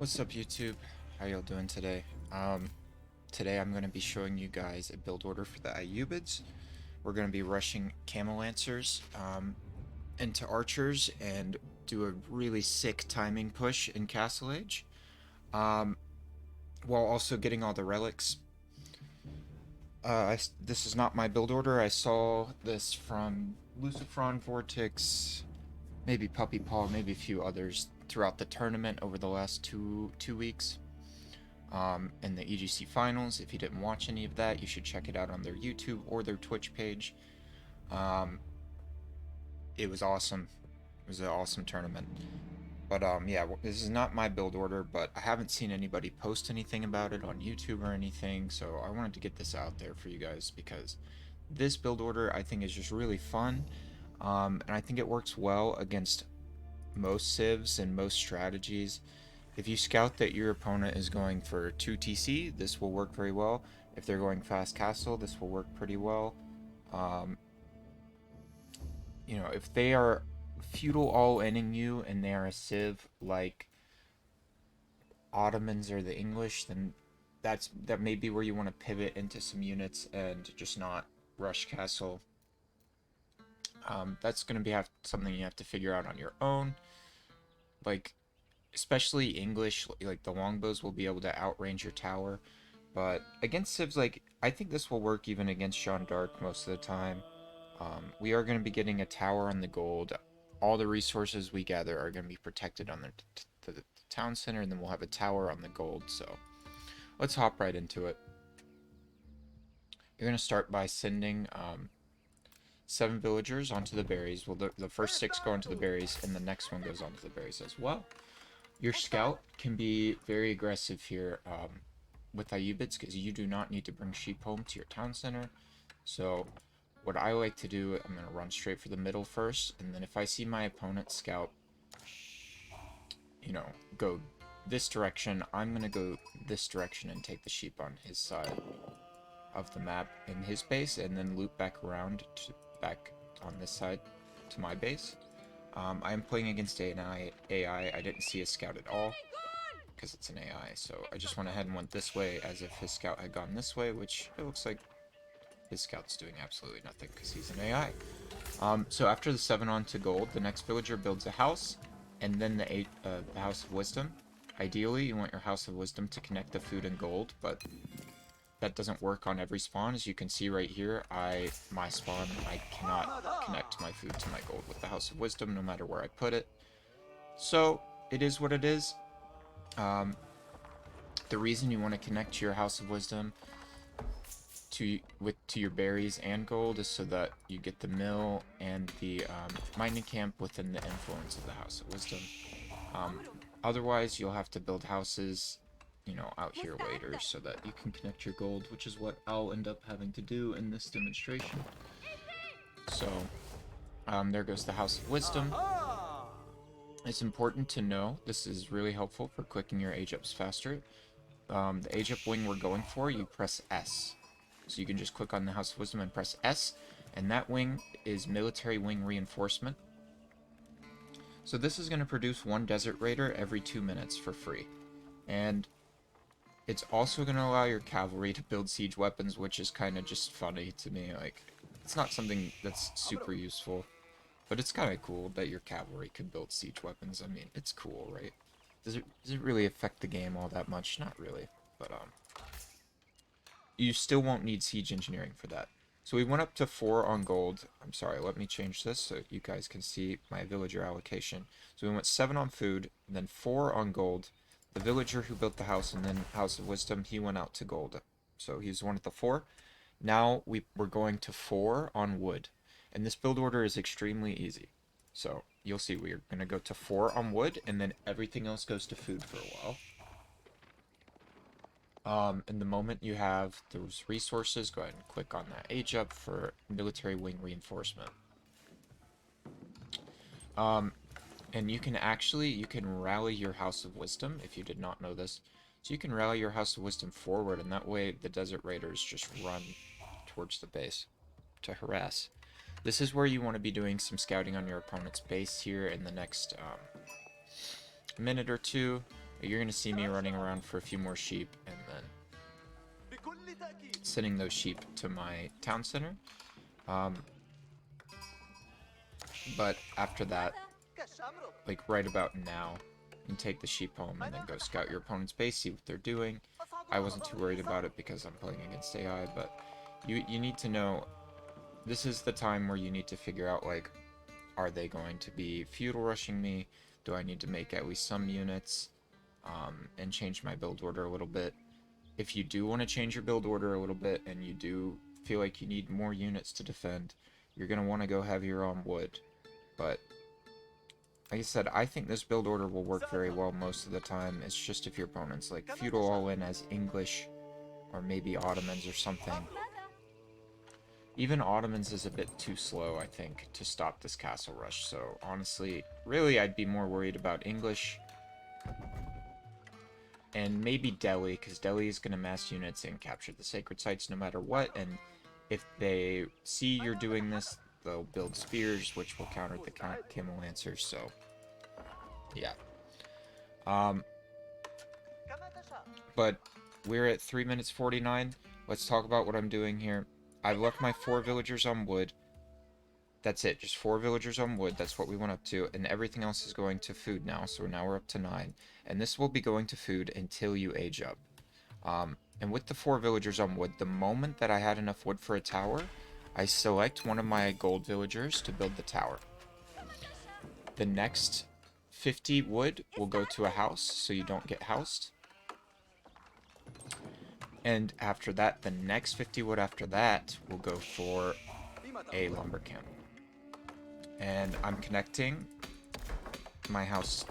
What's up, YouTube? How y'all doing today? Today I'm going to be showing you guys a build order for the Ayyubids. We're going to be rushing Camel Lancers into Archers and do a really sick timing push in Castle Age, um, while also getting all the relics. This is not my build order. I saw this from Lucifron Vortex, maybe Puppy Paw, maybe a few others throughout the tournament over the last two weeks. In the EGC finals. If you didn't watch any of that, you should check it out on their YouTube or their Twitch page. Um, it was awesome. It was an awesome tournament. But yeah, this is not my build order, but I haven't seen anybody post anything about it on YouTube or anything, so I wanted to get this out there for you guys because this build order I think is just really fun, and I think it works well against most civs and most strategies. If you scout that your opponent is going for 2 TC, this will work very well. If they're going fast castle, this will work pretty well. Um, if they are feudal all-inning you and they are a civ like Ottomans or the English, then that may be where you want to pivot into some units and just not rush castle. That's going to be something you have to figure out on your own. Like, especially English, like the longbows will be able to outrange your tower. But against civs, like, I think this will work even against Jeanne d'Arc most of the time. We are going to be getting a tower on the gold. All the resources we gather are going to be protected on the town center, and then we'll have a tower on the gold. So let's hop right into it. You're going to start by sending 7 villagers onto the berries. Well, the first 6 go onto the berries, and the next one goes onto the berries as well. Your scout can be very aggressive here with Ayyubids because you do not need to bring sheep home to your town center. So what I like to do, I'm going to run straight for the middle first, and then if I see my opponent's scout, go this direction, I'm going to go this direction and take the sheep on his side of the map in his base, and then loop back around back on this side to my base. I am playing against an AI. I didn't see a scout at all because it's an AI, so I just went ahead and went this way as if his scout had gone this way, which it looks like his scout's doing absolutely nothing because he's an AI. So after the 7 on to gold, the next villager builds a house, and then the House of Wisdom. Ideally, you want your House of Wisdom to connect the food and gold, but that doesn't work on every spawn. As you can see right here, my spawn, I cannot connect my food to my gold with the House of Wisdom, no matter where I put it. So, it is what it is. The reason you want to connect to your House of Wisdom to your berries and gold is so that you get the mill and the mining camp within the influence of the House of Wisdom. Otherwise, you'll have to build houses, out here later so that you can connect your gold, which is what I'll end up having to do in this demonstration. So, there goes the House of Wisdom. It's important to know, this is really helpful for clicking your age ups faster. The age up wing we're going for, you press S. So you can just click on the House of Wisdom and press S, and that wing is Military Wing Reinforcement. So this is going to produce 1 Desert Raider every 2 minutes for free. And it's also going to allow your cavalry to build siege weapons, which is kind of just funny to me. Like, it's not something that's super useful, but it's kind of cool that your cavalry can build siege weapons. I mean, it's cool, right? Does it really affect the game all that much? Not really, but you still won't need siege engineering for that. So we went up to 4 on gold. I'm sorry, let me change this so you guys can see my villager allocation. So we went 7 on food, then 4 on gold. The villager who built the house and then House of Wisdom, he went out to gold. So he's the one at the 4. Now we're going to 4 on wood. And this build order is extremely easy. So you'll see we're going to go to 4 on wood, and then everything else goes to food for a while. In the moment you have those resources, go ahead and click on that age up for military wing reinforcement. And you can rally your House of Wisdom if you did not know this. So you can rally your House of Wisdom forward, and that way the Desert Raiders just run towards the base to harass. This is where you want to be doing some scouting on your opponent's base here in the next minute or two. You're going to see me running around for a few more sheep, and then sending those sheep to my town center. But after that, like right about now, you can take the sheep home and then go scout your opponent's base, see what they're doing. I wasn't too worried about it because I'm playing against AI, but you need to know, this is the time where you need to figure out, like, are they going to be feudal rushing me? Do I need to make at least some units and change my build order a little bit? If you do want to change your build order a little bit and you do feel like you need more units to defend, you're going to want to go heavier on wood. But like I said, I think this build order will work very well most of the time. It's just if your opponent's like feudal all in as English or maybe Ottomans or something. Even Ottomans is a bit too slow, I think, to stop this castle rush. So honestly, really I'd be more worried about English and maybe Delhi, because Delhi is going to mass units and capture the sacred sites no matter what, and if they see you're doing this, they'll build spears, which will counter the Camel Lancers, so yeah. But we're at 3 minutes 49. Let's talk about what I'm doing here. I've left my 4 villagers on wood. That's it, just 4 villagers on wood, that's what we went up to, and everything else is going to food now, so now we're up to 9. And this will be going to food until you age up. And with the 4 villagers on wood, the moment that I had enough wood for a tower, I select one of my gold villagers to build the tower. The next 50 wood will go to a house, so you don't get housed. And after that, the next 50 wood after that will go for a lumber camp. And I'm connecting my house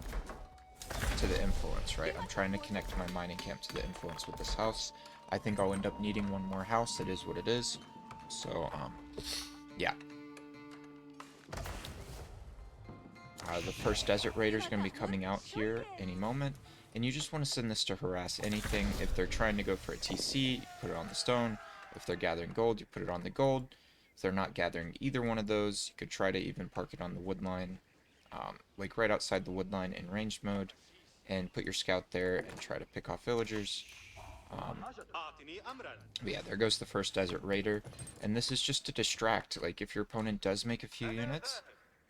to the influence, right? I'm trying to connect my mining camp to the influence with this house. I think I'll end up needing one more house. It is what it is. So, yeah. The first Desert Raider is going to be coming out here any moment. And you just want to send this to harass anything. If they're trying to go for a TC, you put it on the stone. If they're gathering gold, you put it on the gold. If they're not gathering either one of those, you could try to even park it on the wood line, like right outside the wood line in ranged mode, and put your scout there and try to pick off villagers. But yeah, there goes the first Desert Raider, and this is just to distract. Like, if your opponent does make a few units,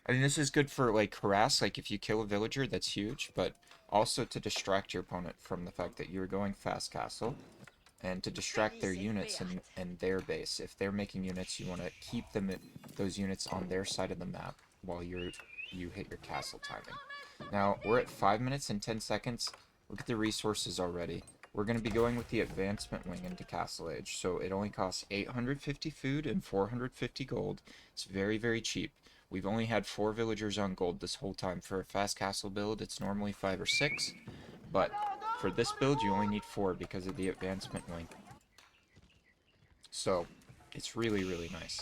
I mean, this is good for, like, harass, like, if you kill a villager, that's huge, but also to distract your opponent from the fact that you're going fast castle, and to distract their units and their base. If they're making units, you want to keep them, those units on their side of the map while you hit your castle timing. Now, we're at 5 minutes and 10 seconds. Look at the resources already. We're going to be going with the advancement wing into Castle Age, so it only costs 850 food and 450 gold. It's very, very cheap. We've only had 4 villagers on gold this whole time. For a fast castle build, it's normally 5 or 6, but for this build, you only need 4 because of the advancement wing. So, it's really, really nice.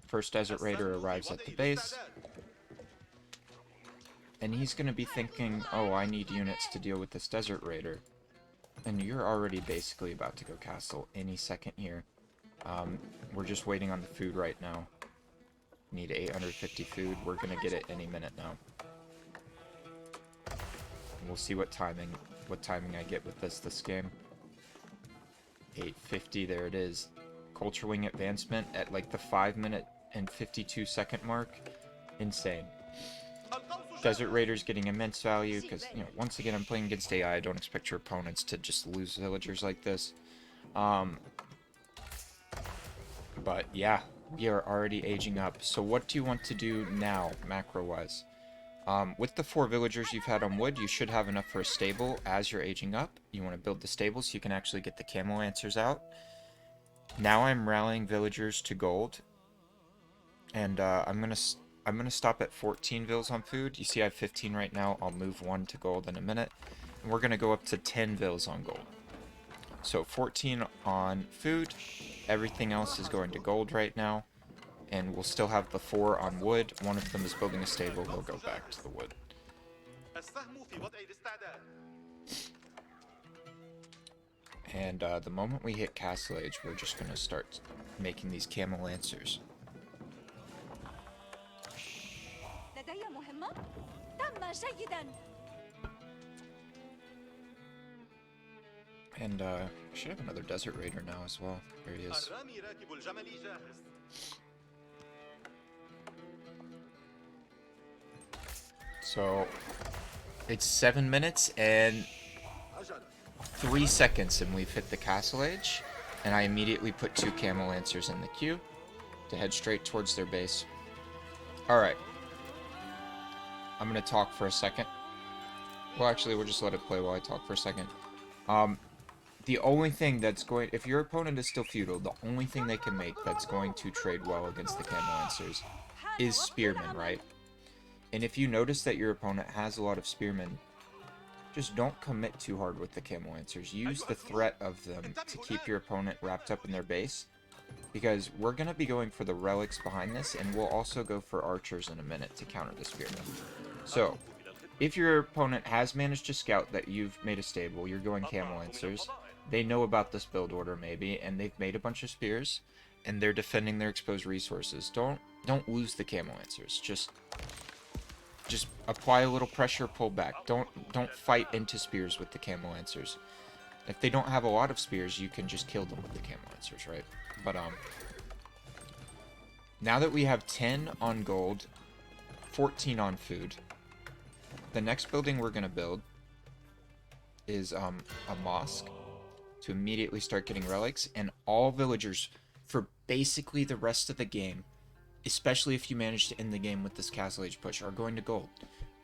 First Desert Raider arrives at the base, and he's going to be thinking, oh, I need units to deal with this Desert Raider. And you're already basically about to go castle any second here. We're just waiting on the food right now. Need 850 food. We're going to get it any minute now. We'll see what timing I get with this game. 850, there it is. Culture Wing advancement at like the 5 minute and 52 second mark. Insane. Desert Raider's getting immense value because, you know, once again, I'm playing against AI. I don't expect your opponents to just lose villagers like this. But yeah, we are already aging up. So what do you want to do now, macro-wise? With the 4 villagers you've had on wood, you should have enough for a stable as you're aging up. You want to build the stable so you can actually get the Camel Lancers out. Now I'm rallying villagers to gold. And I'm gonna stop at 14 vills on food. You see I have 15 right now. I'll move 1 to gold in a minute. And we're gonna go up to 10 vills on gold. So 14 on food. Everything else is going to gold right now. And we'll still have the 4 on wood. One of them is building a stable. He'll go back to the wood. And the moment we hit Castle Age, we're just going to start making these Camel Lancers. And I should have another desert raider now as well. There he is. So it's 7 minutes and 3 seconds and we've hit the castle age. And I immediately put 2 Camel Lancers in the queue to head straight towards their base. Alright. I'm going to talk for a second. Well, actually, we'll just let it play while I talk for a second. The only thing that's going... If your opponent is still feudal, the only thing they can make that's going to trade well against the Camel Lancers is Spearmen, right? And if you notice that your opponent has a lot of Spearmen, just don't commit too hard with the Camel Lancers. Use the threat of them to keep your opponent wrapped up in their base. Because we're going to be going for the relics behind this, and we'll also go for archers in a minute to counter the Spearmen. So, if your opponent has managed to scout that you've made a stable, you're going Camel Lancers, they know about this build order maybe, and they've made a bunch of spears, and they're defending their exposed resources. Don't lose the Camel Lancers. Just apply a little pressure, pull back. Don't fight into spears with the Camel Lancers. If they don't have a lot of spears, you can just kill them with the Camel Lancers, right? But now that we have 10 on gold, 14 on food, the next building we're gonna build is a mosque to immediately start getting relics, and all villagers for basically the rest of the game, especially if you manage to end the game with this castle age push, are going to gold.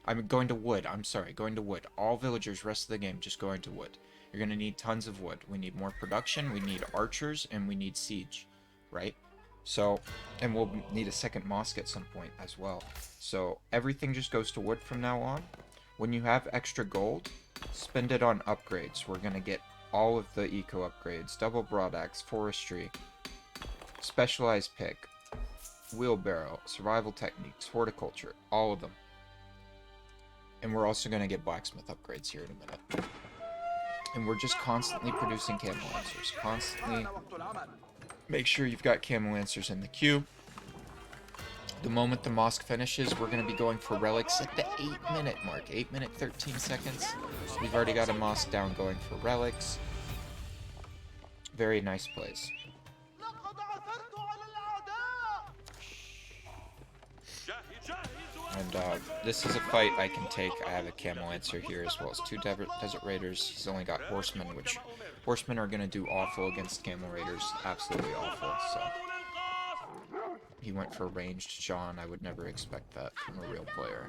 I'm going to wood. I'm sorry, going to wood. All villagers rest of the game just going to wood. You're going to need tons of wood. We need more production, we need archers, and we need siege, right? So, and we'll need a second mosque at some point as well. So, everything just goes to wood from now on. When you have extra gold, spend it on upgrades. We're going to get all of the eco upgrades. Double broadaxe, forestry, specialized pick, wheelbarrow, survival techniques, horticulture, all of them. And we're also going to get blacksmith upgrades here in a minute. And we're just constantly producing Camel Lancers. Constantly make sure you've got Camel Lancers in the queue. The moment the mosque finishes, we're going to be going for relics at the 8-minute mark. 8 minute 13 seconds. We've already got a mosque down going for relics. Very nice place. And this is a fight I can take. I have a Camel Lancer here as well as 2 Desert Raiders. He's only got Horsemen, which Horsemen are going to do awful against Camel Raiders. Absolutely awful, so... He went for ranged John. I would never expect that from a real player.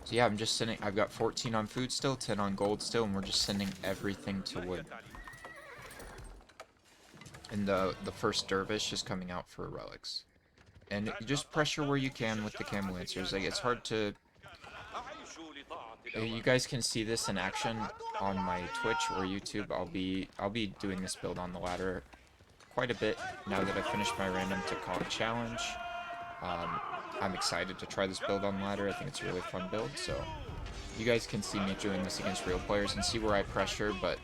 So yeah, I'm just sending... I've got 14 on food still, 10 on gold still, and we're just sending everything to wood. And the first dervish is coming out for relics. And you just pressure where you can with the Camel Lancers. Like, it's hard to... You guys can see this in action on my Twitch or YouTube. I'll be doing this build on the ladder quite a bit now that I've finished my random to comp challenge. I'm excited to try this build on ladder. I think it's a really fun build, so you guys can see me doing this against real players and see where I pressure, but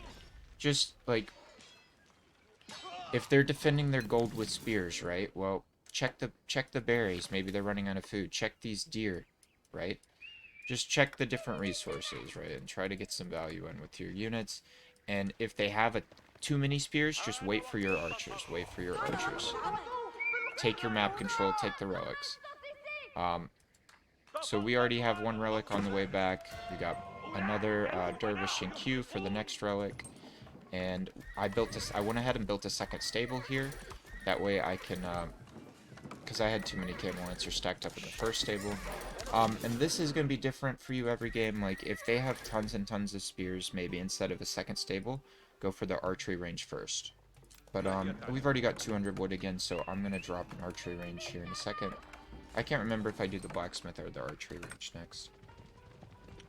just, like, if they're defending their gold with spears, right? Well, check the berries. Maybe they're running out of food. Check these deer, right? Just check the different resources, right? And try to get some value in with your units. And if they have too many spears, just wait for your archers. Wait for your archers. Take your map control. Take the relics. So we already have 1 relic on the way back. We got another dervish in queue for the next relic. And I went ahead and built a second stable here. That way I can, because I had too many Camel Lancers stacked up in the first stable. And this is going to be different for you every game. Like, if they have tons and tons of spears, maybe instead of a second stable, go for the archery range first. But we've already got 200 wood again, so I'm going to drop an archery range here in a second. I can't remember if I do the blacksmith or the archery range next.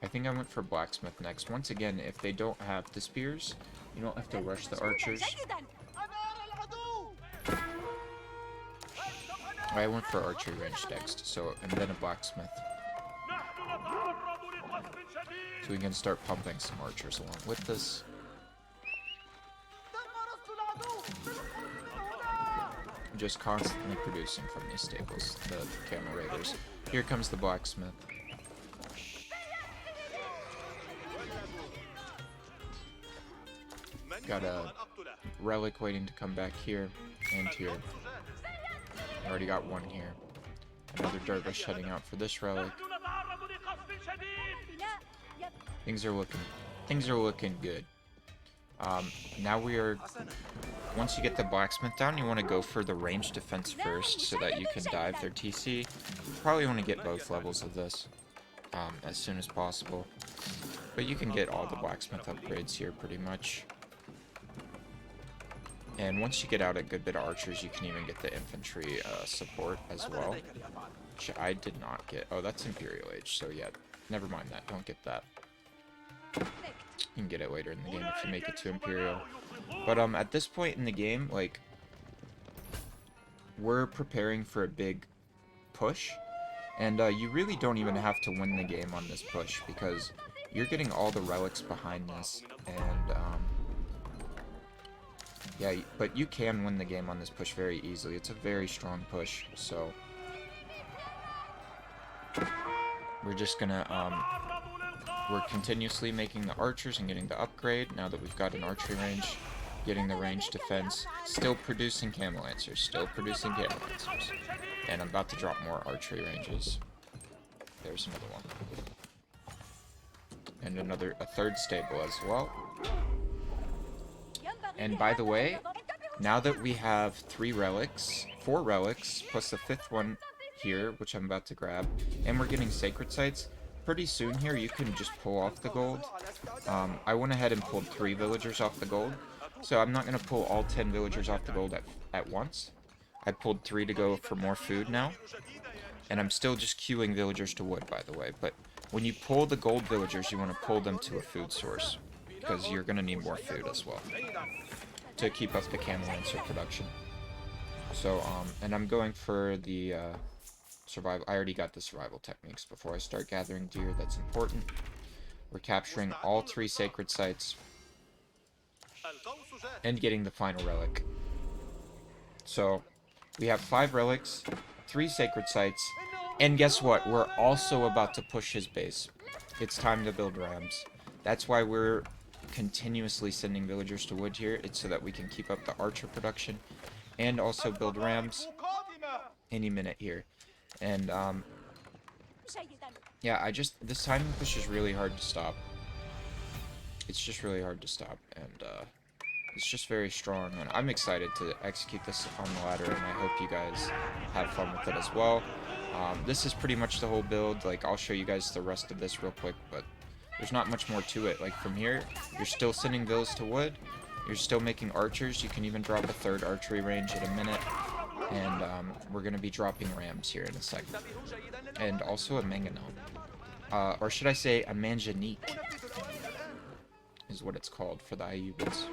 I think I went for blacksmith next. Once again, if they don't have the spears, you don't have to rush the archers. I went for archery range next, so, and then a blacksmith. So we can start pumping some archers along with this. just constantly producing from these stables, the Camel Raiders. Here comes the blacksmith. Got a Relic waiting to come back here and here. Already got one here. Another Dervish heading out for this Relic. Things are looking good. Now we are, once you get the blacksmith down, you want to go for the ranged defense first so that you can dive their TC. You probably want to get both levels of this as soon as possible. But you can get all the blacksmith upgrades here pretty much. And once you get out a good bit of archers, you can even get the infantry support as well. Which I did not get. Oh, that's Imperial Age, so yeah, never mind that. Don't get that. You can get it later in the game if you make it to Imperial. But at this point in the game, like, we're preparing for a big push. And you really don't even have to win the game on this push, because you're getting all the relics behind this. And yeah, but you can win the game on this push very easily. It's a very strong push, so we're just gonna, we're continuously making the archers and getting the upgrade now that we've got an archery range, getting the range defense, still producing Camel Lancers, and I'm about to drop more archery ranges. There's another one. And a third stable as well. And by the way, now that we have 4 relics, plus the 5th one here, which I'm about to grab, and we're getting sacred sites, pretty soon here you can just pull off the gold. I went ahead and pulled 3 villagers off the gold, so I'm not going to pull all 10 villagers off the gold at once. I pulled 3 to go for more food now, and I'm still just queuing villagers to wood, by the way, but when you pull the gold villagers, you want to pull them to a food source, because you're going to need more food as well to keep up the Camel Lancer production. So, and I'm going for the survival. I already got the survival techniques before I start gathering deer. That's important. We're capturing all 3 sacred sites and getting the final relic. So, we have 5 relics, 3 sacred sites, and guess what? We're also about to push his base. It's time to build rams. That's why we're continuously sending villagers to wood here. It's so that we can keep up the archer production and also build rams any minute here. And yeah, this timing push is really hard to stop. It's just really hard to stop, and it's just very strong, and I'm excited to execute this on the ladder, and I hope you guys have fun with it as well. This is pretty much the whole build. Like, I'll show you guys the rest of this real quick, but there's not much more to it. Like, from here, you're still sending villas to wood, you're still making archers, you can even drop a 3rd archery range in a minute, and we're going to be dropping rams here in a second. And also a mangonel. Or should I say a manganique is what it's called for the Ayyubids.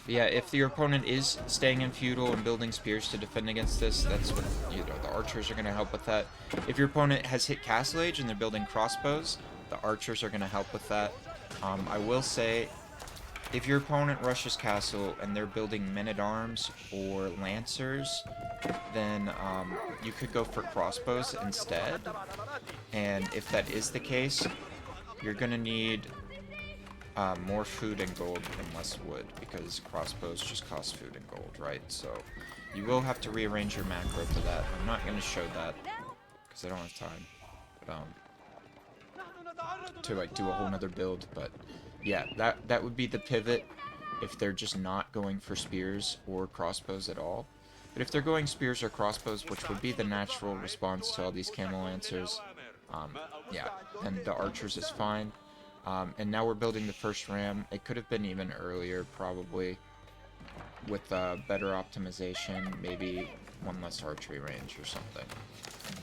But yeah, if your opponent is staying in Feudal and building spears to defend against this, that's what, you know, the archers are going to help with that. If your opponent has hit Castle Age and they're building crossbows, the archers are going to help with that. I will say, if your opponent rushes Castle and they're building men-at-arms or lancers, then you could go for crossbows instead. And if that is the case, you're going to need more food and gold and less wood, because crossbows just cost food and gold, right? So you will have to rearrange your macro to that. I'm not going to show that because I don't have time to like do a whole nother build. But yeah, that would be the pivot if they're just not going for spears or crossbows at all. But if they're going spears or crossbows, which would be the natural response to all these Camel Lancers, yeah, then the archers is fine. And now we're building the first ram. It could have been even earlier, probably, with better optimization, maybe one less archery range or something.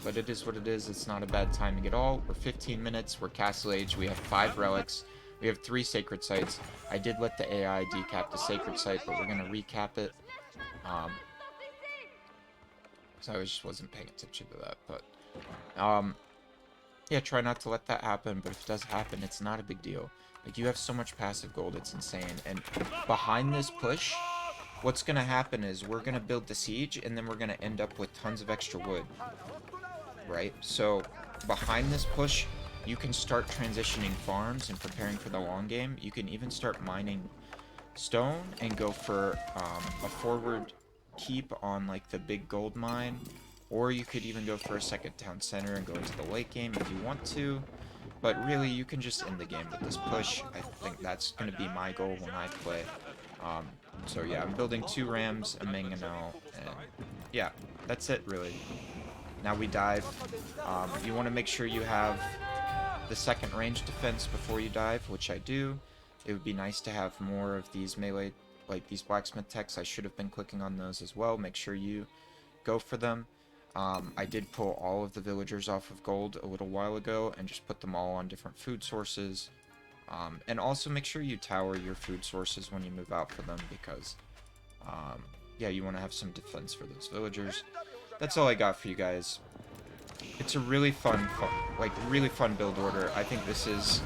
But it is what it is. It's not a bad timing at all. We're 15 minutes. We're Castle Age. We have 5 relics. We have 3 sacred sites. I did let the AI decap the sacred site, but we're going to recap it. So I just wasn't paying attention to that. But yeah, try not to let that happen, but if it does happen, it's not a big deal. Like, you have so much passive gold, it's insane. And behind this push, what's gonna happen is we're gonna build the siege, and then we're gonna end up with tons of extra wood, right? So, behind this push, you can start transitioning farms and preparing for the long game. You can even start mining stone and go for a forward keep on like the big gold mine, or you could even go for a second town center and go into the late game if you want to. But really, you can just end the game with this push. I think that's going to be my goal when I play. Um, so yeah, I'm building 2 rams, a mangonel, and yeah, that's it really. Now we dive. You want to make sure you have the second range defense before you dive, which I do. It would be nice to have more of these melee, like these blacksmith techs. I should have been clicking on those as well. Make sure you go for them. I did pull all of the villagers off of gold a little while ago and just put them all on different food sources. And also make sure you tower your food sources when you move out for them because, yeah, you want to have some defense for those villagers. That's all I got for you guys. It's a really fun really fun build order. I think this is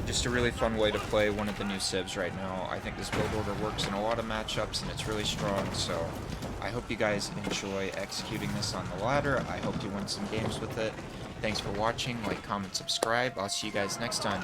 just a really fun way to play one of the new civs right now. I think this build order works in a lot of matchups and it's really strong, so I hope you guys enjoy executing this on the ladder. I hope you win some games with it. Thanks for watching. Like, comment, subscribe. I'll see you guys next time.